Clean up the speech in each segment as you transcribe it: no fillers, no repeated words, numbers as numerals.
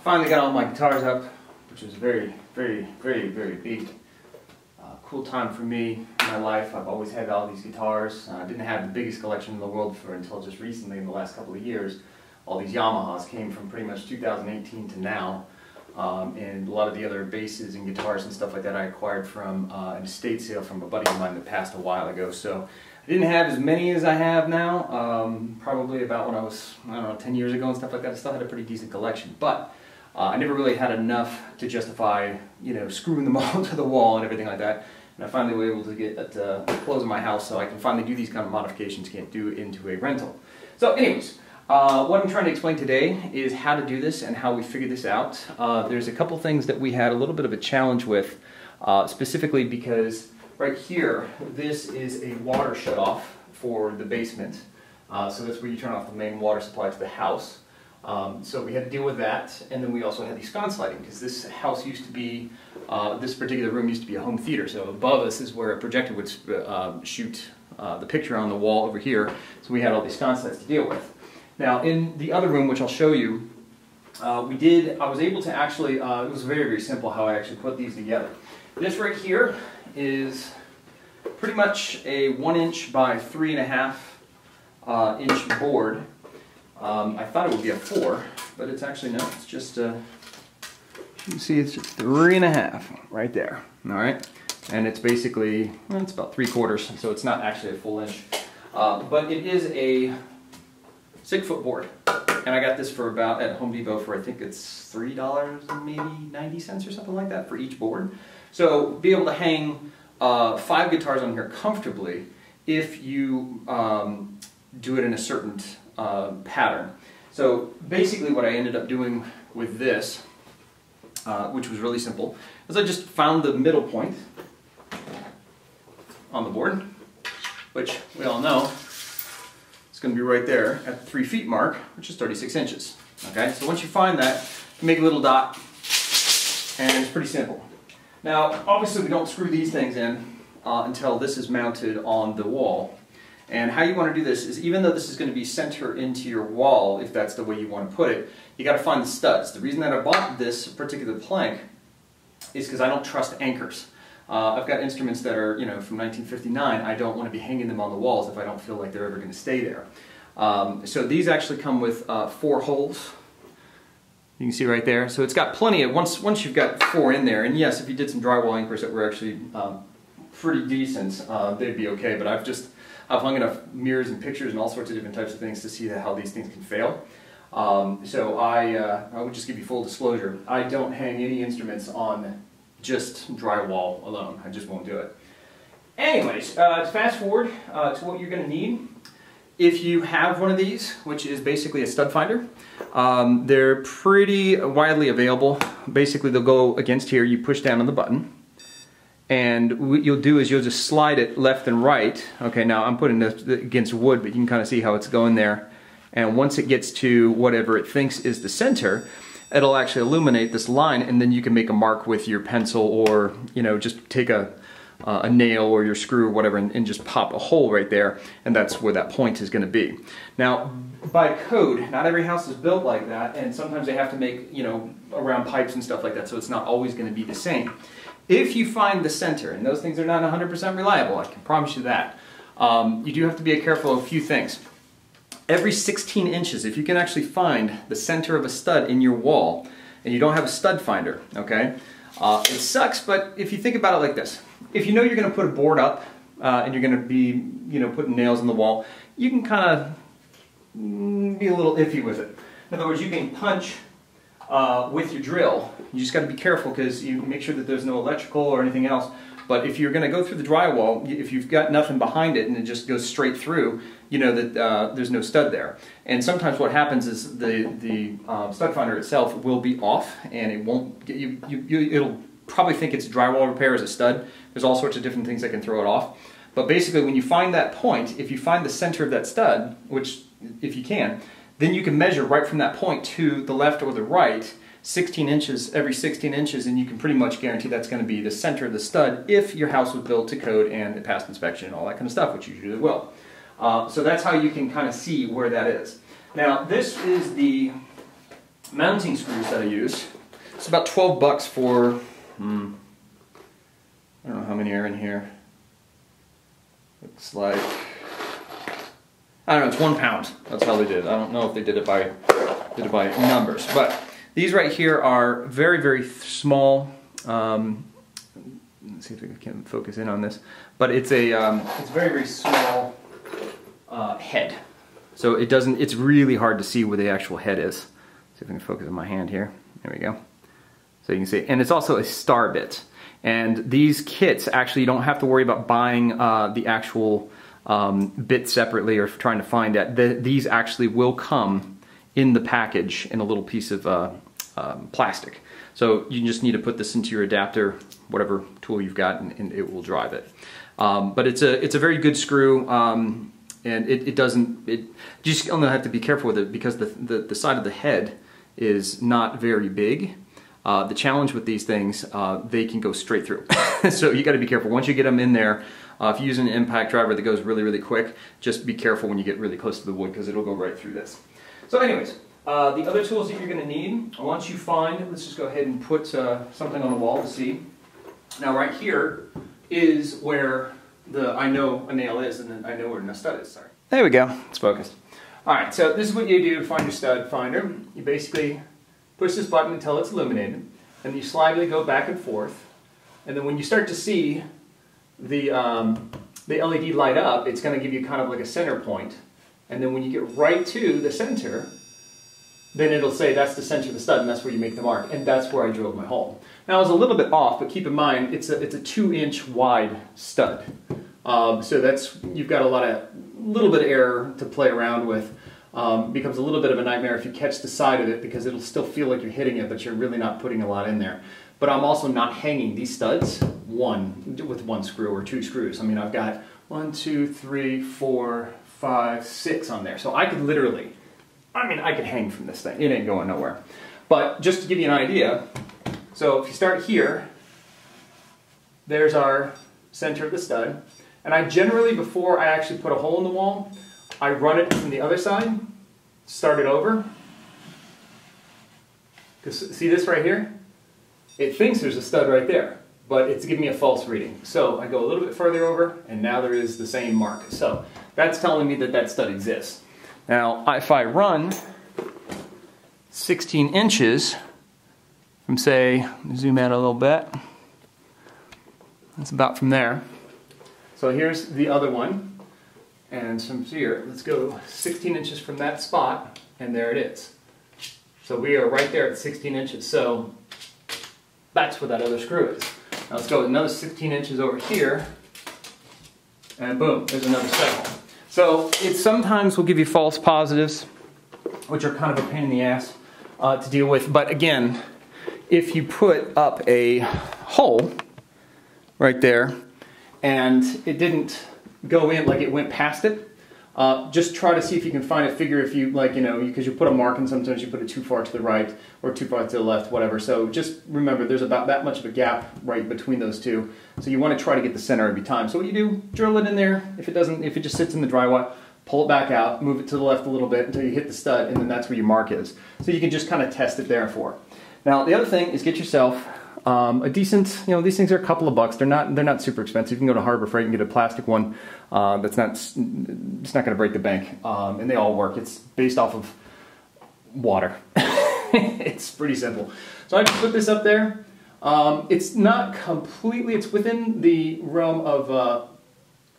Finally got all my guitars up, which was a very big, cool time for me in my life. I've always had all these guitars. I didn't have the biggest collection in the world until just recently, in the last couple of years. All these Yamahas came from pretty much 2018 to now. And a lot of the other basses and guitars and stuff like that I acquired from an estate sale from a buddy of mine that passed a while ago. So I didn't have as many as I have now, probably about when I was, I don't know, 10 years ago and stuff like that. I still had a pretty decent collection, but I never really had enough to justify, you know, screwing them all to the wall and everything like that. And I finally was able to get close in my house so I can finally do these kind of modifications you can't do into a rental. So anyways, what I'm trying to explain today is how to do this and how we figured this out. There's a couple things that we had a little bit of a challenge with, specifically because right here, this is a water shutoff for the basement. So that's where you turn off the main water supply to the house. So we had to deal with that, and then we also had the sconce lighting, because this house used to be, this particular room used to be a home theater. So above us is where a projector would shoot the picture on the wall over here. So we had all these sconce lights to deal with. Now in the other room, which I'll show you, I was able to actually, it was very simple how I actually put these together. This right here is pretty much a 1 inch by 3.5 inch board. I thought it would be a 4, but it's actually no, it's just you can see it's just 3.5 right there, all right? And it's basically, well, it's about 3/4, so it's not actually a full inch. But it is a 6-foot board, and I got this for about, at Home Depot for, I think it's $3 and maybe 90 cents or something like that for each board. So be able to hang 5 guitars on here comfortably if you do it in a certain pattern. So basically what I ended up doing with this, which was really simple, is I just found the middle point on the board, which we all know it's going to be right there at the 3 feet mark, which is 36 inches. Okay, so once you find that, you make a little dot, and it's pretty simple. Now, obviously we don't screw these things in until this is mounted on the wall. And how you want to do this is, even though this is going to be center into your wall, if that's the way you want to put it, you got to find the studs. The reason that I bought this particular plank is because I don't trust anchors. I've got instruments that are, you know, from 1959. I don't want to be hanging them on the walls if I don't feel like they're ever going to stay there. So these actually come with 4 holes. You can see right there. So it's got plenty of, once you've got 4 in there, and yes, if you did some drywall anchors that were actually pretty decent, they'd be okay. But I've hung enough mirrors and pictures and all sorts of different types of things to see how these things can fail. So I would just give you full disclosure. I don't hang any instruments on just drywall alone. I just won't do it. Anyways, to fast forward to what you're going to need. If you have one of these, which is basically a stud finder, they're pretty widely available. Basically, they'll go against here. You push down on the button, and what you'll do is you'll just slide it left and right. Okay, now I'm putting this against wood, but you can kind of see how it's going there. And once it gets to whatever it thinks is the center, it'll actually illuminate this line, and then you can make a mark with your pencil, or, you know, just take a nail or your screw or whatever and just pop a hole right there, and that's where that point is going to be. Now, by code, not every house is built like that, and sometimes they have to make, you know, around pipes and stuff like that, so it's not always going to be the same. If you find the center, and those things are not 100% reliable, I can promise you that, you do have to be careful of a few things. Every 16 inches, if you can actually find the center of a stud in your wall, and you don't have a stud finder, okay, it sucks, but if you think about it like this, if you know you're going to put a board up, and you're going to be, you know, putting nails in the wall, you can kind of be a little iffy with it. In other words, you can punch with your drill. You just got to be careful, because you make sure that there's no electrical or anything else. But if you're going to go through the drywall, if you've got nothing behind it and it just goes straight through, you know that there's no stud there. And sometimes what happens is the stud finder itself will be off, and it won't get you. It'll probably think it's drywall repair as a stud. There's all sorts of different things that can throw it off. But basically, when you find that point, if you find the center of that stud, which if you can, then you can measure right from that point to the left or the right, 16 inches, every 16 inches, and you can pretty much guarantee that's going to be the center of the stud if your house was built to code and it passed inspection and all that kind of stuff, which usually will. So that's how you can kind of see where that is. Now, this is the mounting screws that I use. It's about 12 bucks for, I don't know how many are in here. Looks like, I don't know, it's 1 pound. That's how they did it. I don't know if they did it by numbers, but these right here are very, very small. Let's see if I can focus in on this. But it's a it's very, very small head. So it doesn't. It's really hard to see where the actual head is. See if I can focus on my hand here. There we go. So you can see, and it's also a star bit. And these kits actually, you don't have to worry about buying the actual bit separately or trying to find that. These actually will come in the package in a little piece of plastic. So you just need to put this into your adapter, whatever tool you've got, and it will drive it. But it's a very good screw, and it doesn't. You just only have to be careful with it because the side of the head is not very big. The challenge with these things, they can go straight through. So you got to be careful. Once you get them in there, if you use an impact driver that goes really, really quick, just be careful when you get really close to the wood because it'll go right through this. So anyways, the other tools that you're going to need, once you find, let's just go ahead and put something on the wall to see. Now right here is where I know a nail is, and then I know where a stud is, sorry. There we go, it's focused. Alright, so this is what you do to find your stud finder. You basically push this button until it's illuminated, and you slightly go back and forth, and then when you start to see the LED light up, it's going to give you kind of like a center point, and then when you get right to the center, then it'll say that's the center of the stud, and that's where you make the mark, and that's where I drilled my hole. Now I was a little bit off, but keep in mind it's a 2-inch wide stud, so that's, you've got a little bit of error to play around with. Becomes a little bit of a nightmare if you catch the side of it because it'll still feel like you're hitting it, but you're really not putting a lot in there. But I'm also not hanging these studs with one screw or 2 screws. I mean, I've got 1, 2, 3, 4, 5, 6 on there, so I could literally. I could hang from this thing. It ain't going nowhere. But just to give you an idea, so if you start here, there's our center of the stud. And I generally, before I actually put a hole in the wall, I run it from the other side, start it over. Because see this right here? It thinks there's a stud right there, but it's giving me a false reading. So I go a little bit further over, and now there is the same mark. So that's telling me that that stud exists. Now, if I run 16 inches from, say, zoom out a little bit, that's about from there. So here's the other one, and from here, let's go 16 inches from that spot, and there it is. So we are right there at 16 inches, so that's where that other screw is. Now let's go another 16 inches over here, and boom, there's another stud hole. So it sometimes will give you false positives, which are kind of a pain in the ass to deal with. But again, if you put up a hole right there and it didn't go in, like it went past it, just try to see if you can find a figure if you, like, because you put a mark and sometimes you put it too far to the right or too far to the left, whatever. So just remember there's about that much of a gap right between those two. So you want to try to get the center every time. So what you do, drill it in there. If it just sits in the drywall, pull it back out, move it to the left a little bit until you hit the stud, and then that's where your mark is. So you can just kind of test it there for. Now the other thing is get yourself a decent, these things are a couple of bucks. They're not super expensive. You can go to Harbor Freight and get a plastic one it's not going to break the bank, and they all work. It's based off of water. It's pretty simple. So I just put this up there. It's not completely. It's within the realm of.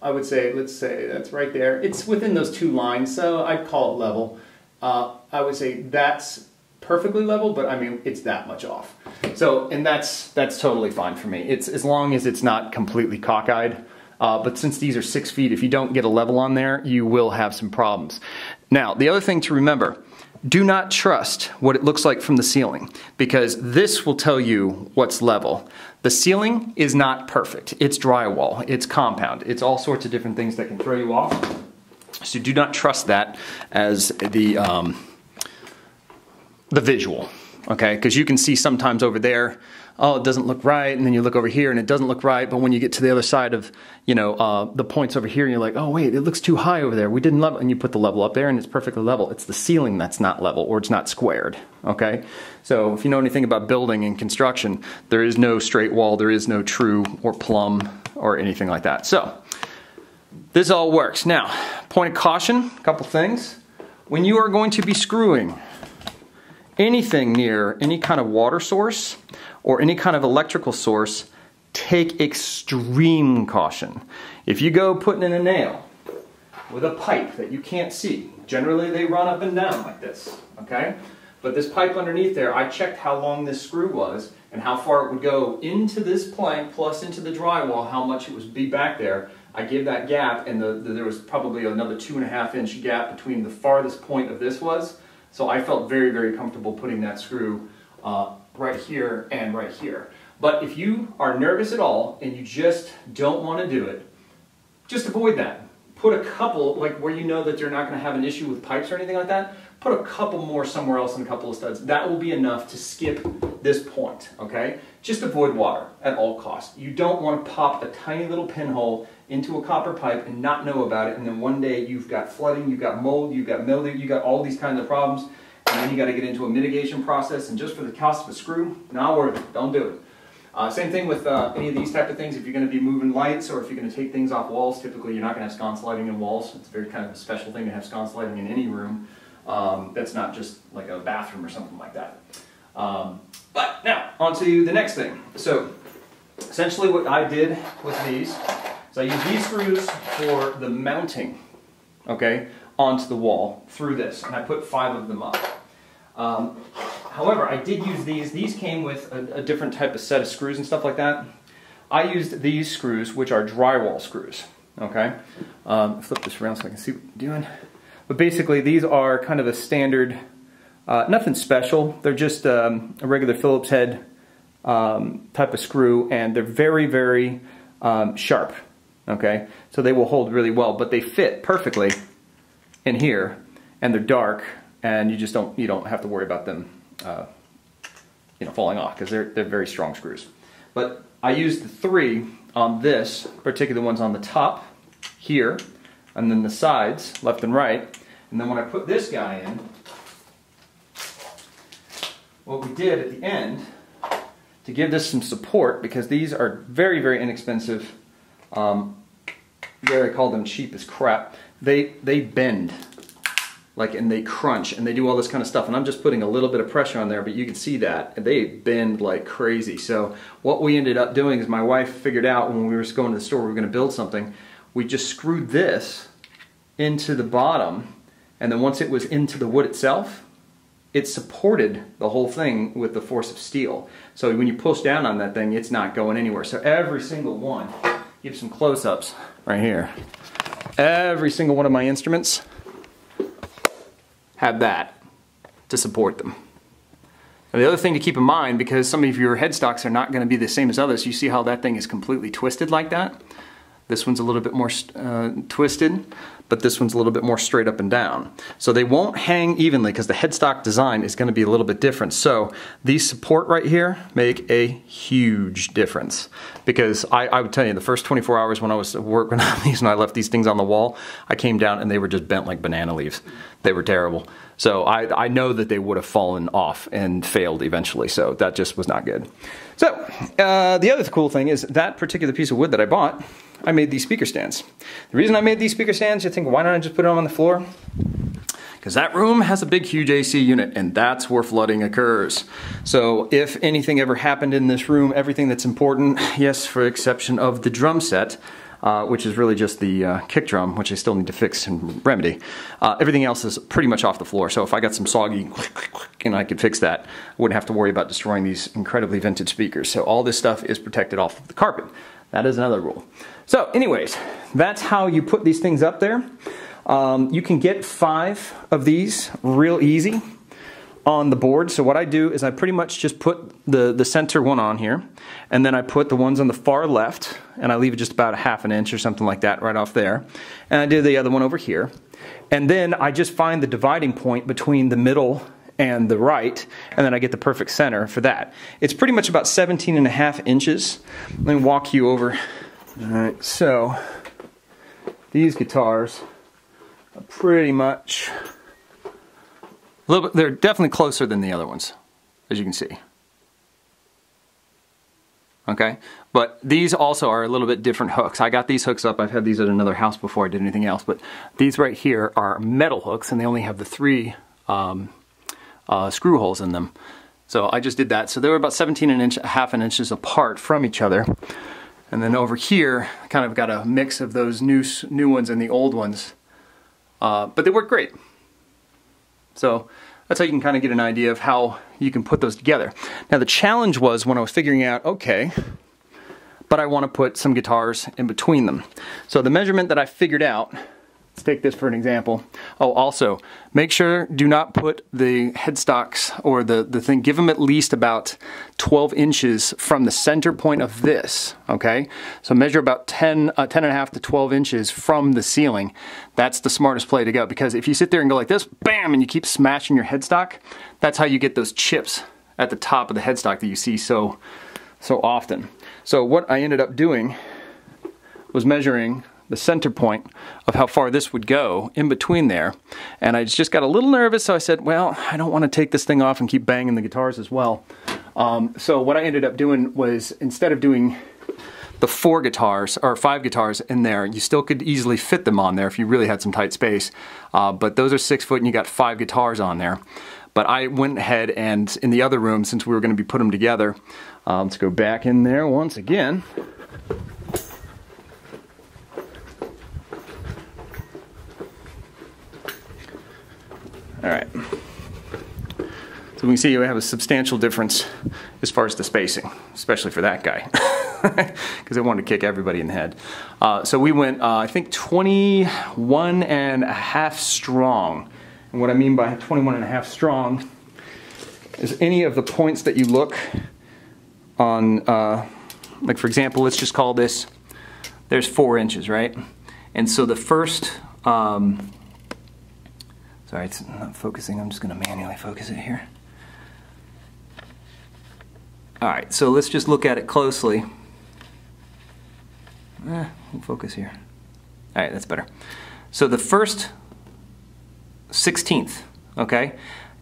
I would say, let's say that's right there. It's within those 2 lines, so I'd call it level. I would say that's perfectly level, but I mean it's that much off. So, and that's totally fine for me. It's as long as it's not completely cockeyed. But since these are 6 feet, if you don't get a level on there, you will have some problems. Now, the other thing to remember, do not trust what it looks like from the ceiling, because this will tell you what's level. The ceiling is not perfect. It's drywall, it's compound, it's all sorts of different things that can throw you off. So do not trust that as the visual, okay? Because you can see sometimes over there, oh, it doesn't look right, and then you look over here and it doesn't look right, but when you get to the other side of, you know, the points over here, and you're like, oh wait, it looks too high over there, we didn't level, and you put the level up there and it's perfectly level. It's the ceiling that's not level, or it's not squared, okay? So if you know anything about building and construction, there is no straight wall, there is no true or plumb or anything like that. So this all works. Now, point of caution, a couple things. When you are going to be screwing anything near any kind of water source or any kind of electrical source, take extreme caution. If you go putting in a nail with a pipe that you can't see, generally they run up and down like this, okay? But this pipe underneath there, I checked how long this screw was and how far it would go into this plank plus into the drywall, how much it would be back there. I give that gap, and there was probably another 2.5 inch gap between the farthest point of this was. So I felt very, very comfortable putting that screw right here and right here. But if you are nervous at all and you just don't want to do it, just avoid that. Put a couple, like where you know that you're not going to have an issue with pipes or anything like that, put a couple more somewhere else and a couple of studs. That will be enough to skip this point, okay? Just avoid water at all costs. You don't want to pop a tiny little pinhole into a copper pipe and not know about it, and then one day you've got flooding, you've got mold, you've got mildew, you've got all these kinds of problems, and then you got to get into a mitigation process, and just for the cost of a screw, not worth it. Don't do it. Same thing with any of these type of things. If you're going to be moving lights or if you're going to take things off walls, typically you're not going to have sconce lighting in walls. It's a very kind of a special thing to have sconce lighting in any room. That's not just like a bathroom or something like that. But now, on to the next thing. So, essentially what I did with these is I used these screws for the mounting, okay, onto the wall through this, and I put 5 of them up. However, I did use these. These came with a different type of set of screws and stuff like that. I used these screws, which are drywall screws, okay? Flip this around so I can see what I'm doing. But basically, these are kind of a standard, nothing special. They're just a regular Phillips head type of screw, and they're very, very sharp, okay? So they will hold really well, but they fit perfectly in here, and they're dark, and you just don't have to worry about them falling off, because they're very strong screws. But I used the 3 on this particular ones on the top here, and then the sides, left and right. And then when I put this guy in, what we did at the end, to give this some support, because these are very, very inexpensive, I call them cheap as crap, they bend. And they crunch, and they do all this kind of stuff, and I'm just putting a little bit of pressure on there, but you can see that, and they bend like crazy. So what we ended up doing is my wife figured out when we were going to the store, we were going to build something, we just screwed this into the bottom, and then once it was into the wood itself, it supported the whole thing with the force of steel. So when you push down on that thing, it's not going anywhere. So every single one, give some close-ups right here, every single one of my instruments have that to support them. Now, the other thing to keep in mind, because some of your headstocks are not going to be the same as others, you see how that thing is completely twisted like that? This one's a little bit more twisted, but this one's a little bit more straight up and down. So they won't hang evenly because the headstock design is going to be a little bit different. So these support right here make a huge difference. Because I would tell you, the first 24 hours when I was working on these and I left these things on the wall, I came down and they were just bent like banana leaves. They were terrible. So I know that they would have fallen off and failed eventually, so that just was not good. So the other cool thing is that particular piece of wood that I bought, I made these speaker stands. The reason I made these speaker stands, you think, why don't I just put them on the floor? Because that room has a big, huge AC unit, and that's where flooding occurs. So if anything ever happened in this room, everything that's important, yes, for exception of the drum set, which is really just the kick drum, which I still need to fix and remedy. Everything else is pretty much off the floor, so if I got some soggy, I could fix that. I wouldn't have to worry about destroying these incredibly vintage speakers. So all this stuff is protected off of the carpet. That is another rule. So anyways, that's how you put these things up there. You can get 5 of these real easy on the board. So what I do is I pretty much just put the center one on here, and then I put the ones on the far left, and I leave it just about a ½ inch or something like that right off there. And I do the other one over here. And then I just find the dividing point between the middle and the right, and then I get the perfect center for that. It's pretty much about 17.5 inches. Let me walk you over. All right, so these guitars are pretty much a little bit, they're definitely closer than the other ones, as you can see. Okay, but these also are a little bit different hooks. I got these hooks up. I've had these at another house before I did anything else, but these right here are metal hooks, and they only have the 3 screw holes in them. So I just did that. So they were about 17.5 inches apart from each other. And then over here, kind of got a mix of those new ones and the old ones. But they work great. So that's how you can kind of get an idea of how you can put those together. Now the challenge was when I was figuring out, okay, but I want to put some guitars in between them. So the measurement that I figured out, let's take this for an example. Oh, also, make sure do not put the headstocks or the thing, give them at least about 12 inches from the center point of this, okay? So measure about 10.5 to 12 inches from the ceiling. That's the smartest play to go, because if you sit there and go like this, bam, and you keep smashing your headstock, that's how you get those chips at the top of the headstock that you see so often. So what I ended up doing was measuring the center point of how far this would go in between there, and I just got a little nervous, so I said, well, I don't want to take this thing off and keep banging the guitars as well. So what I ended up doing was, instead of doing the 4 guitars or 5 guitars in there, you still could easily fit them on there if you really had some tight space, but those are 6 foot and you got 5 guitars on there. But I went ahead and in the other room, since we were going to be putting them together, let's go back in there once again. All right, so we can see we have a substantial difference as far as the spacing, especially for that guy, because I wanted to kick everybody in the head. So we went, I think, 21.5 strong. And what I mean by 21.5 strong is any of the points that you look on, like for example, let's just call this, there's 4 inches, right? And so the first, sorry, it's not focusing. I'm just going to manually focus it here. All right, so let's just look at it closely. We'll focus here. All right, that's better. So the first 16th, okay?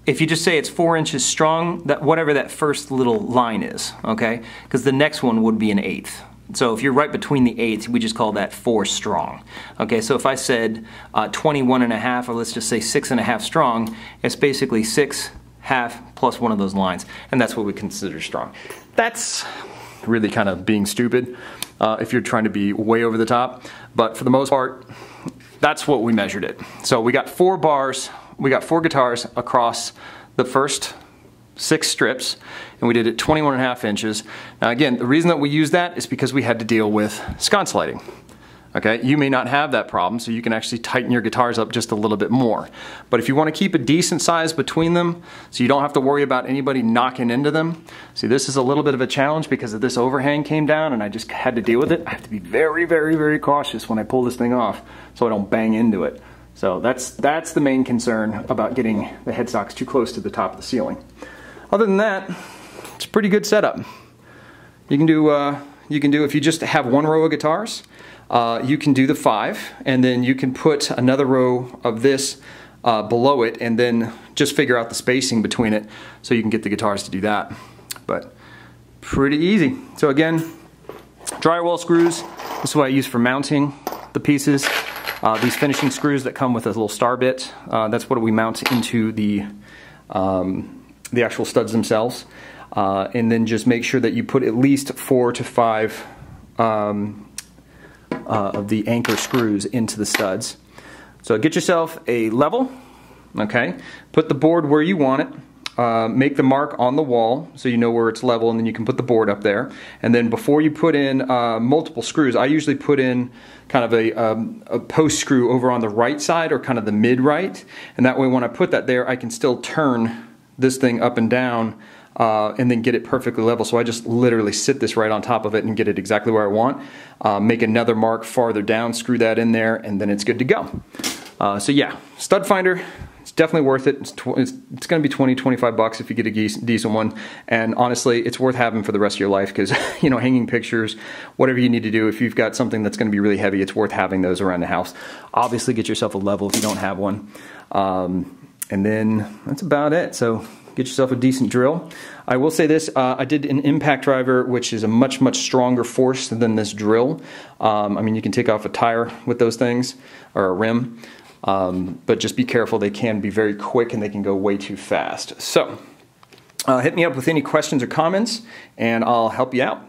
If you just say it's 4 inches strong, that whatever that first little line is, okay? Because the next one would be an 1/8. So if you're right between the 8ths, we just call that 4 strong. Okay, so if I said 21.5, or let's just say 6.5 strong, it's basically 6 half plus one of those lines, and that's what we consider strong. That's really kind of being stupid if you're trying to be way over the top, but for the most part, that's what we measured it. So we got 4 bars, we got 4 guitars across the first 6 strips, and we did it 21.5 inches. Now again, the reason that we use that is because we had to deal with sconce lighting. Okay, you may not have that problem, so you can actually tighten your guitars up just a little bit more. But if you want to keep a decent size between them, so you don't have to worry about anybody knocking into them. See, this is a little bit of a challenge because of this overhang came down and I just had to deal with it. I have to be very, very, very cautious when I pull this thing off so I don't bang into it. So that's the main concern about getting the headstocks too close to the top of the ceiling. Other than that, it's a pretty good setup. You can do if you just have 1 row of guitars, you can do the 5, and then you can put another row of this below it, and then just figure out the spacing between it so you can get the guitars to do that. But pretty easy. So again, drywall screws. This is what I use for mounting the pieces. These finishing screws that come with a little star bit, that's what we mount into the actual studs themselves. And then just make sure that you put at least 4 to 5 of the anchor screws into the studs. So get yourself a level, okay? Put the board where you want it. Make the mark on the wall so you know where it's level, and then you can put the board up there. And then before you put in multiple screws, I usually put in kind of a post screw over on the right side, or kind of the mid-right, and that way when I put that there, I can still turn this thing up and down and then get it perfectly level. So I just literally sit this right on top of it and get it exactly where I want. Make another mark farther down, screw that in there, and then it's good to go. So yeah, stud finder, It's definitely worth it. It's going to be 20, 25 bucks if you get a decent one. And honestly, it's worth having for the rest of your life because, you know, hanging pictures, whatever you need to do, if you've got something that's going to be really heavy, it's worth having those around the house. Obviously, get yourself a level if you don't have one. And then that's about it. So get yourself a decent drill. I will say this, I did an impact driver, which is a much, much stronger force than this drill. I mean, you can take off a tire with those things, or a rim, but just be careful. They can be very quick and they can go way too fast. So hit me up with any questions or comments and I'll help you out.